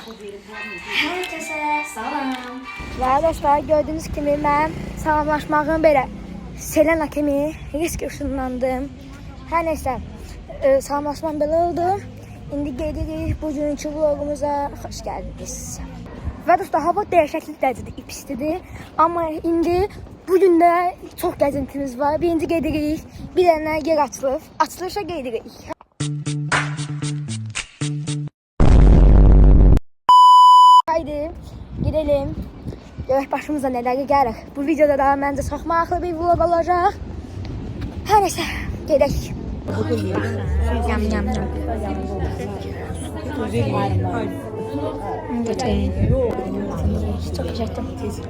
Herkese salam. Və dostlar, gördüyünüz kimi mən salamlaşmağın belə Selena kimi risk ışınlandım. Hər nəsə, salamlaşmam belə oldu. İndi gedirik bugünkü vlogumuza. Xoş gəldiniz. Və dostlar, hava dəhşətli dərəcədə istidir. Amma indi bugün də çox gəzintimiz var. Birinci gedirik, bir dənə yer açılıb. Açılışa gedirik. Haydi gidelim. Görək başımıza nələr gəlir. Bu videoda da məncə çox maraqlı bir vlog olacaq. Hər nəsə, gedək. Yam yam yam. Götüreyim. Çok teşekkür ederim.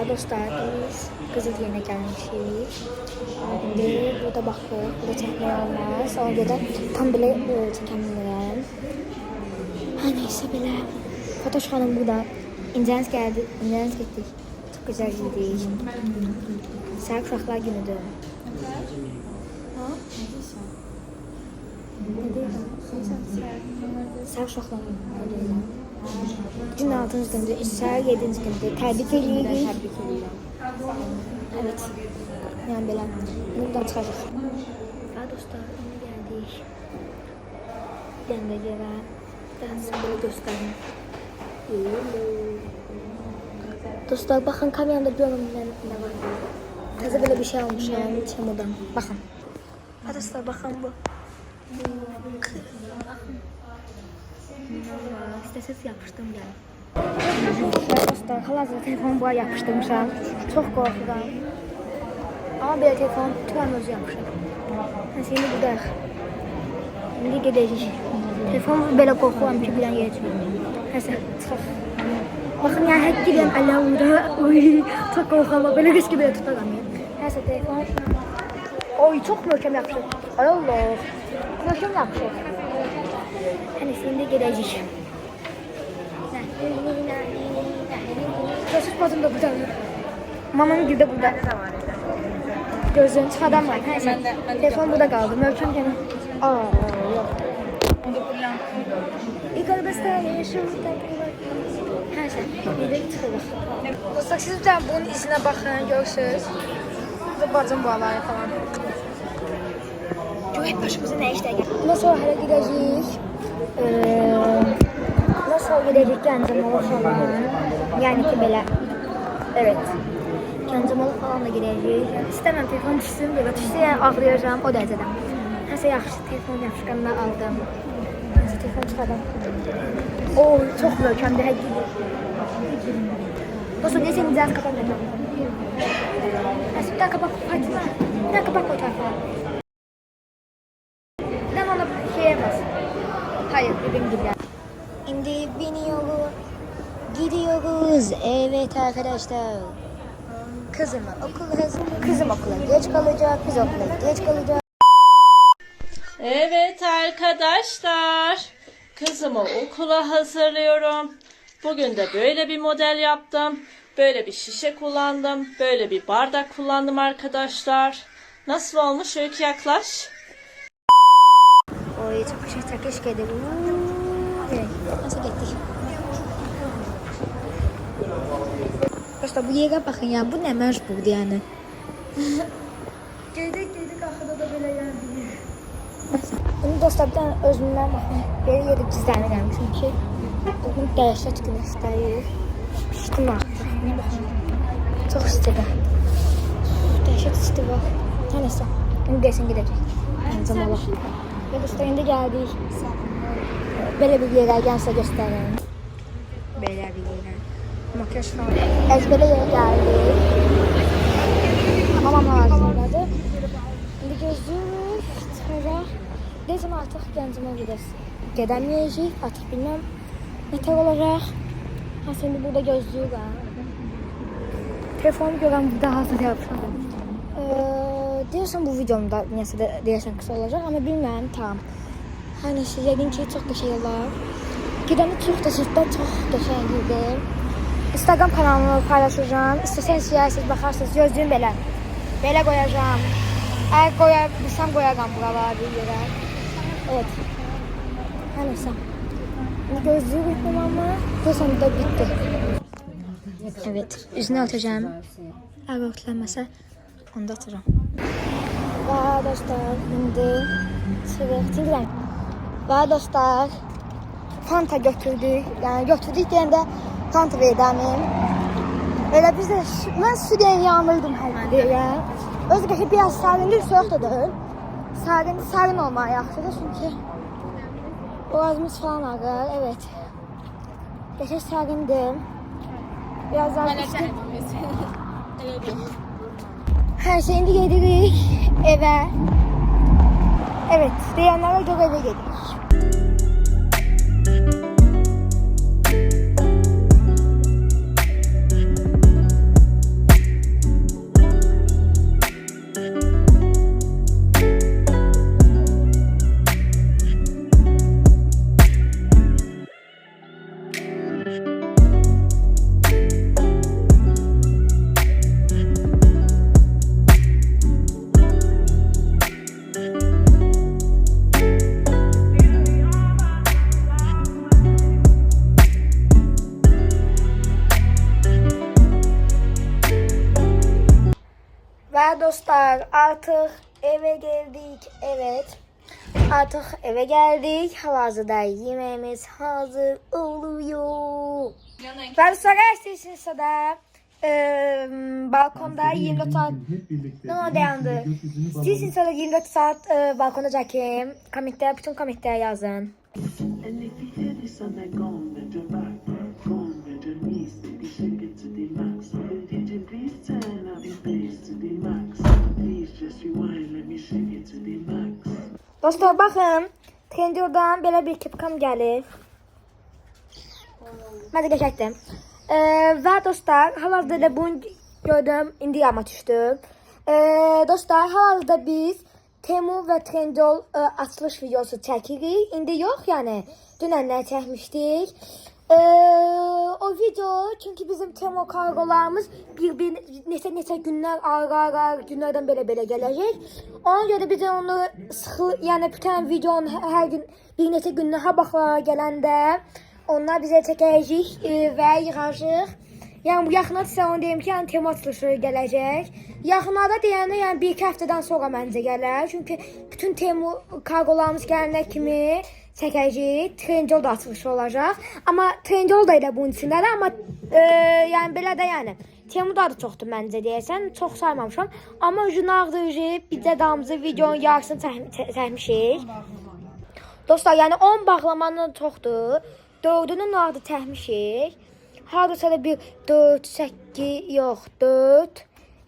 Dostlar, biz Qızıl Yenə gəlmişik. İndi burada baxırıq, burada çəkmək olmaz. Ona görə tam belə çəkəmirəm. Hər neysə belə. Fatoş xanım burada. İncəniz gəldi, İncəniz getdik. Çox gözəl giydik. Səhər uşaqlar günüdür. Ha? Nə deyirəm? Səhər uşaqlar günüdür. Gün 6-cı gündür, səhər 7-ci gündür. Təbrik edirik. Evet. Yəni belə. Buradan çıxacaq. Və dostlar, indi gəldik. Gəndə yerə. Daha sizə belə göstərim. Dostlar, baxın, kamerada görün nə var. Təzə belə bir şey almışam, çamadan. Baxın. Və dostlar, baxın bu. İstəsiz yapışdım gəlin. Dostlar, hal-hazırda telefonu bura yapışdırmışam. Çox qorxuram. Amma belə telefon tüm özü yapışır. Nəsə, indi buradayıq. İndi gedəcək. Telefonu belə qorxuram ki, bilən yerə çıxır. Nəsə, çıxaq. Baxın, yəni həkk edirəm, əllə uğra. Çox qorxuram, belə riski belə tutaram. Nəsə, telefon... Oy, çox möhkəm yapışır. Ay Allah. Möhkəm yapışır. Nəsə, indi gedəcək. Gözsüz bacım da burada. Mamamın gülü de burada. Gözlerini çıkardan var. Neyse. Telefon burada kaldı. Möhkəm gene. Aa, yok. İlk arabasında şurada. Neyse. Bir de çıkılır. Dostlar, siz de bunun izine bakın. Görürsünüz. Burada bacım bağlar falan. Görək başımıza ne işler geldi. Bundan sonra hala gideceğiz. Nasıl gidecek Gəncəmalı falan. Yani ki belə. Evet. Gəncəmalı falan da gidəcək. İstəməm telefon düşsün, belə düşsə yəni ağlayacağım o dərəcədən. Nəsə yaxşı, telefon yapışqandan aldım. Nəsə telefon çıxardım. Oo, çox möhkəmdir, həqiqdir. Dostlar, deyəsə incəniz qapamayacağım. Nəsə bir daha qapak, Fatima. Bir daha qapak o tarafa. Neden ona şey yapmaz? Hayır, benim gibi. Şimdi biniyoruz, gidiyoruz. Evet arkadaşlar. Kızım okula geç kalacak, biz okula geç kalacağız. Evet arkadaşlar, kızımı okula hazırlıyorum. Bugün de böyle bir model yaptım. Böyle bir şişe kullandım. Böyle bir bardak kullandım arkadaşlar. Nasıl olmuş? Öykü yaklaş. Oy, çok şey keşke de. Nasıl gittik? Dostlar, bu yere bakın ya, bu ne mecburdu yani. Geldik arkada da böyle geldi. Bunu dostlar, bir tane özümden bakın. Böyle yeri gizlenirəm çünkü bugün dəhşət güneşdəyik. Pişdim artıq. Çox istidir. Dəhşət isti var. Neyse, indi desin gidəcək. Gəncəmalı. Ve dostlar, indi gəldik. Böyle bir yerə gəlsə göstərin. Böyle bir yerə. Makyaj falan. Ezbere yere geldik. Mamam hazırladı. İndi gözlük, çıxacaq. Deyəcəm artıq Gəncəmalı gedəməyəcəyik. Artıq bilməm. Yeter olacak. Ha şimdi burada gözlüğü var. Telefonu gören bir daha hazır yapışmadım. Diyorsan bu videomda neyse de diyorsan kısa olacak ama bilmiyorum tamam. Hani size dedim ki çok geçiyorlar. Gideni çok da cidden çok geçiyorlar. Instagram kanalımı paylaşacağım. İsteseniz siyaset bakarsınız gözlüğüm belə. Belə koyacağım. Eğer koyabilsem koyacağım buralara bir yere. Evet. Her neyse. Gözlüğü bitmem ama bu sonunda bitti. Evet. Yüzünü atacağım. Eğer örtülənməsə onda atıram. Və dostlar şimdi sırıqçıram. Və dostlar Fanta götürdük. Yani götürdük deyəndə Fanta verdim. Elə biz də mən südən yanırdım hər deyə. Özü biraz sarındır, soğuk da değil. Sarın olmaya yaxşıdır çünkü boğazımız falan ağrır. Evet. Geçen sarındım. Biraz daha piştim. Her şeyini gedirik eve. Evet, diyenlere göre eve gedirik. Ve dostlar artık eve geldik. Evet. Artık eve geldik. Hal-hazırda yemeğimiz hazır oluyor. Ben sonra istiyorsanız da balkonda 24 saat ne dayandı? İstiyorsanız da 24 saat balkonda çekeyim. Komiteye, bütün komiteye yazın. Dostlar bakın, Trendyol'dan belə bir kepkam gəlir. Mən də geçəcəkdim. Və dostlar, hal-hazırda bunu gördüm, indi yağma düşdü. Dostlar, hal-hazırda biz Temu və Trendyol açılış videosu çəkirik. İndi yox, yəni dünənlər çəkmişdik. O video çünkü bizim Temu kargolarımız bir neçə günlər ara günlərdən belə gələcək. Ona görə biz onu sıxı, yəni bütün videonun hər gün bir neçə günlər baxlara gələndə onlar bizə çəkəcək və yığacaq. Yəni bu yaxına sizə onu deyim ki, yəni Temu açılışı gələcək. Yaxınlarda deyəndə yəni bir-iki həftədən sonra məncə gələr. Çünki bütün Temu kargolarımız gələnə kimi çəkəcək. Trendyol da açılışı olacaq. Amma Trendyol da elə bunun içindədir. Amma yəni belə də yəni Temu da çoxdur məncə deyəsən. Çox saymamışam. Amma ujunaqdır, bizə damızı videonun yarısını çəkmişik. Dostlar, yəni 10 bağlamanın çoxdur. 4'ünün adı çəkmişik. Hardasa da bir 4, 8, yox 4.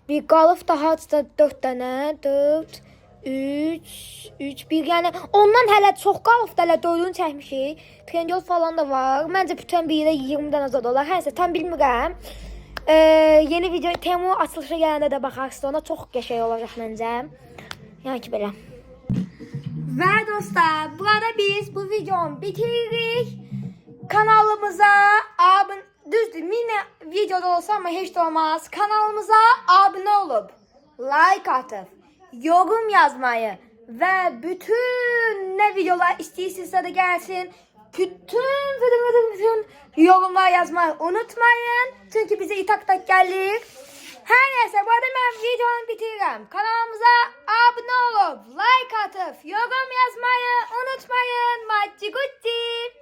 Bir qalıb daha da 4 dənə, 4, 3, 1. Yəni ondan hələ çox qalıb da hələ 4'ünü çəkmişik. Trendyol falan da var. Məncə bütün biri 20 dənə zad olar. Hər nəsə tam bilmirəm. Yeni video Temu açılışa gələndə də baxarsınız. Ona çox qəşəng olacaq məncə. Yəni ki belə. Və dostlar, burada biz bu videonu bitiririk. Kanalımıza abone, düzdür, yine videoda olsa ama hiç de olmaz. Kanalımıza abone olup, like atıp, yorum yazmayı ve bütün ne videolar istiyorsanız da gelsin. Bütün yorumlar yazmayı unutmayın. Çünkü bize itak gelir. Her neyse, bu arada ben videonu bitiririm. Kanalımıza abone olup, like atıp, yorum yazmayı unutmayın. Macci gucci.